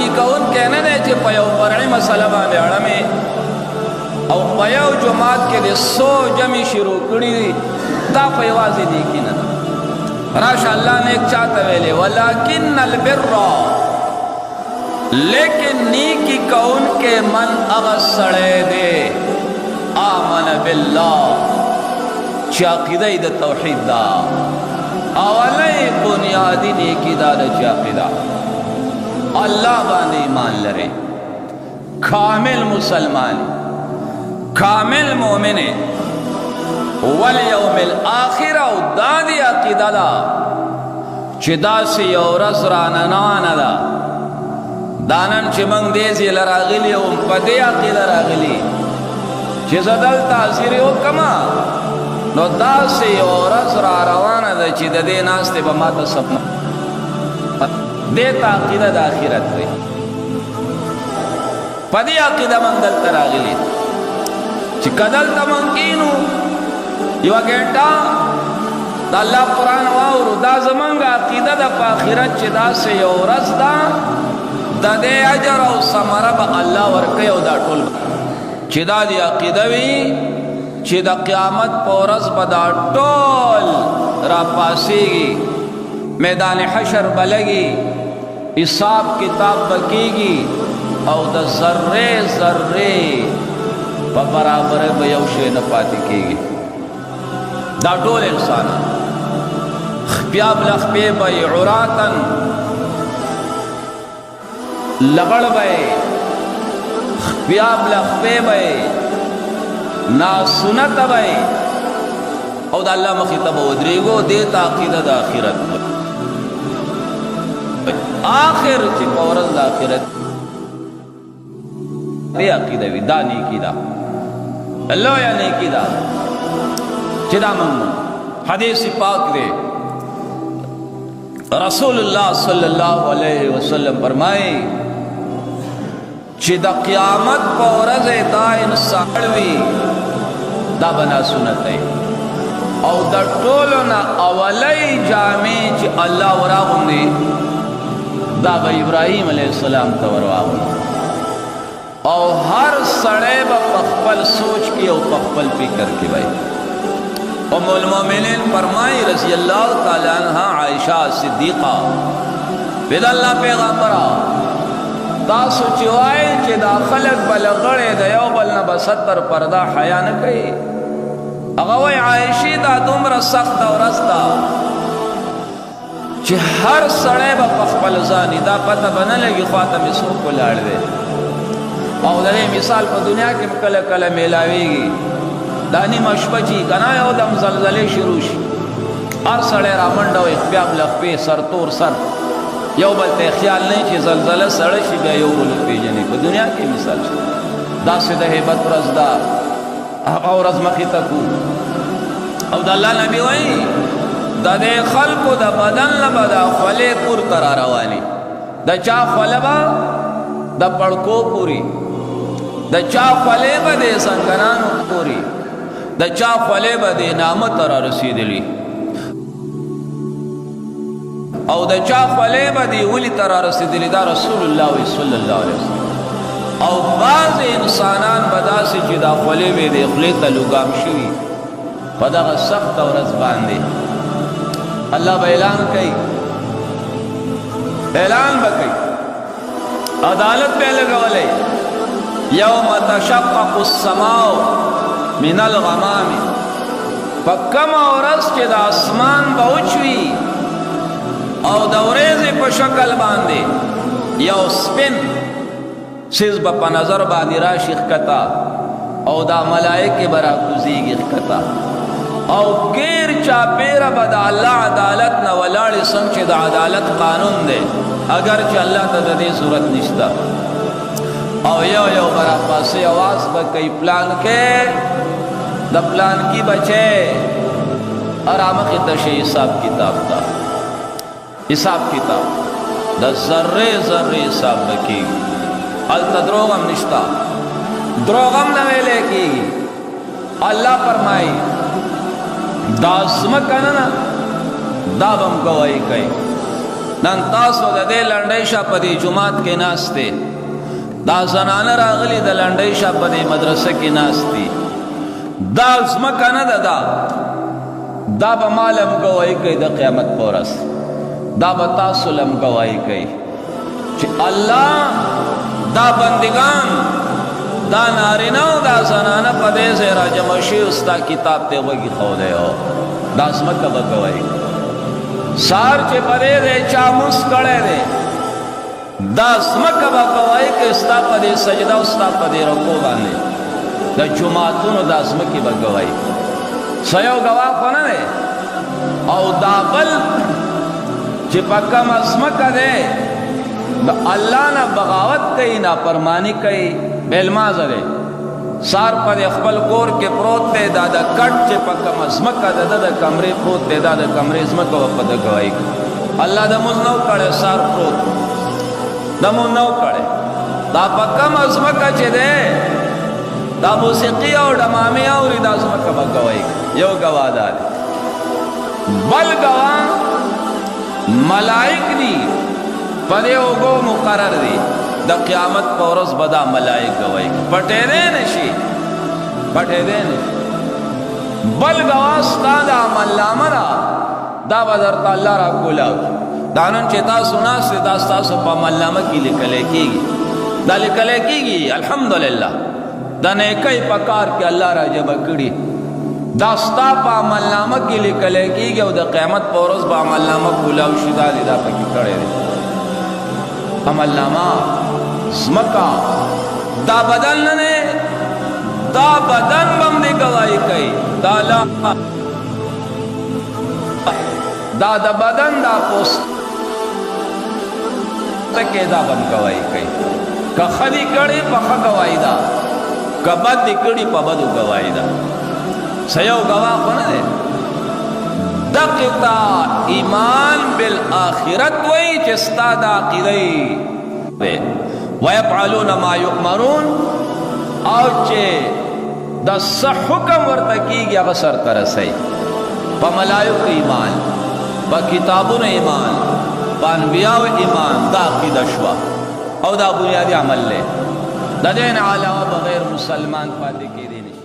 نیکی کون کہنے دے چھ پیو فرعی مسئلہ باندے اڑمی او پیو جماعت کے دے 100 جمعی شروع کری دی دا پیوازی نیکی نا راش اللہ نے ایک چاہتا ویلے ولیکن البر لیکن نیکی کون کے من اغسڑے دے آمن باللہ چی عقیدہ دا توحید دا اولی بنیادی نیکی دا چی عقیدہ اللہ باندې ایمان لرے کامل مسلمان کامل مومن والیوم الاخر او دادی عقیدہ دا چی دا سی یورس راننانا دا دانن چی منگ دیزی لراغلی ام پدی عقیدہ راغلی چی زدل تاثیری ہو کما نو دا سی یورس را روانا دا چی دا دی ناستے با ماتا سپنا دیتا عقیدہ دا آخرت دی پدی عقیدہ من دلتا راغلی چی کدلتا من کینو یو گھنٹا دا اللہ قرآن واورو دا زمانگا عقیدہ دا پا آخرت چی دا سی یورس دا دا دے عجر و سمرہ با اللہ ورکی و دا ٹول چی دا دی عقیدہ وی چی دا قیامت پورس با دا ٹول را پاسی گی میدان حشر بلگی حساب کتاب بکی گی او دا ذرے ذرے پا برابر بیوشے نپاتی کی گی دا ٹول انسان خپیاب لخپی بی عراتن لغڑ بی خپیاب لخپی بی ناسنت بی او دا اللہ مخیطب ودریگو دیتا عقیدہ دا آخرت آخر چی پورز دا آخرت دی عقیدہ وی دا نیکی دا اللہ یا نیکی دا چی دا ممنون حدیث پاک دے رسول اللہ صلی اللہ علیہ وسلم فرمائے چی دا قیامت پورز دا انسانوی دا بنا سنت ہے او دا ٹولونا اولی جامع چی اللہ وراغم دے دا با ابراہیم علیہ السلام تورواغم او ہر سڑے با پخپل سوچ کی او پخپل فکر کی بھائی ام المومنین فرمائی رضی اللہ تعالی عنہ عائشہ صدیقہ بید اللہ پیغامبرہ دا سوچوائی چی دا خلق بلغڑے دا یو بلنا بستر پردہ حیا نکئی اگوی عائشی دا دمر سخت و رستا چی ہر سڑے با پخپل زانی دا پتہ بنا لگی خواتا مسوک کو لار دے او دنے مثال پا دنیا کے کل کل میلاوی گی دانی مشپچی کنا یو دم زلزلے شروعشی ہر سڑے رامنڈو اخبیاب لخبی سر تور سر یو بلتے خیال نہیں چی زلزلہ سڑشی بیا یو رولو پیجنے کو دنیا کی مثال شد دا سدہ حبت رزدہ اور از مخی تکو او دا اللہ نبی وئی دا دے خلق دا بدن لبا دا خولے پور ترا روانی دا چا خولے با دا پڑکو پوری دا چا خولے با دے سنگنانو پوری دا چا خولے با دے نامت ترا رسید لی او دا چا خولے با دے ولی ترا رسید لی دا رسول اللہ صلی اللہ علیہ وسلم او بعض انسانان بدا سے جدا خولے بے دے خلیتا لگام شوی پدا غا سخت و رزبان دے اللہ با اعلان کئی اعلان با کئی عدالت پہ لگا والے یوم تشقق السماء من الغمام پکم اورس کے دا اسمان با اچوی او دوریزی پا شکل باندے یو سپن سیز با پا نظر باندی راشی اخکتا او دا ملائک برا کزیگ اخکتا او گیر چاپیر با دا اللہ عدالت نا ولاڑی سمچ دا عدالت قانون دے اگرچہ اللہ تا دا دے صورت نشتا او یو یو برا پاسی آواز با کئی پلان کے دا پلان کی بچے ارامقی تشی حساب کتاب تا حساب کتاب دا ذرے ذرے حساب بکی التا دروغم نشتا دروغم نویلے کی اللہ فرمائی دا زمکننا دا بم گوائی کئی نن تاسو د دې لنډۍ شا په دې جماعت کې ناشته دا زنانه راغلي د لنډۍ شا په دې مدرسه کې ناشتي دا زمکه نه ده دا به مالم گواہی کوي د قیامت پورس دا به تاسو لم گواہی کوي چې الله دا بندگان دا نارینه او دا زنانه په دې ځای راجمع شي استا کتاب ته وږي خو دی او دا زمکه به گواہی سار چې په دې ځای چا موس کړی دی دا زمکه به گواہی کوي استا په دې سجده او استا په دې رکوع باندې د جماعتونو دا زمکه به گواہی سيو گواہ خو نه دی او دا بل چې په کوم زمکه دی د الله نه بغاوت کوي نافرمانی کوي بیلمازه دی سار پر خپل کور کې پروت دی دا د کټ چې په کوم زمکه د کمرې پروت دی دا د کمرې زمکه په د گواہی الله د مونږ نو کړه سار پروت د مونږ نو کړه دا په کوم زمکه چې دی دا موسیقي او ډمامي او د زمکه په گواہی یو گواه دی بل گواه ملائک دی پدې وګو مقرر دي د قیامت پر ورځ بدا ملائک گواہی پټې دې نشي بل گواه ستاد عمل نامه دا بدر الله را کولاو دانن چې تاسو ناس دا تاسو په عمل نامه کې لیکل کېږي دا لیکل کېږي الحمدلله دا نه کوي پکار کې الله را جبا کړی دا ستا په عمل نامه کې لیکل کېږي او د قیامت پر ورځ به عمل نامه کولاو شي دا پکې کړی دی عمل نامہ زمکا دا بدن نه دا بدن بم دی گواہی کوي دا لا دا د بدن دا پوست تکي دا بم گواہی کوي که خدي کړي په گواہی دا که بد کړي په بدو گواہی دا سيو گواه خو نه دی دقتا ایمان بالآخرت وی چستا دا عقیدی ویفعلون ما یؤمرون او چه دا صح حکم ورتکی گیا غسر ترسی پا ملائک ایمان پا کتابون ایمان پا انبیاء ایمان دا عقیدہ شوا او دا بنیادی عمل لے دا دین علاوہ بغیر مسلمان پاتے کی دینش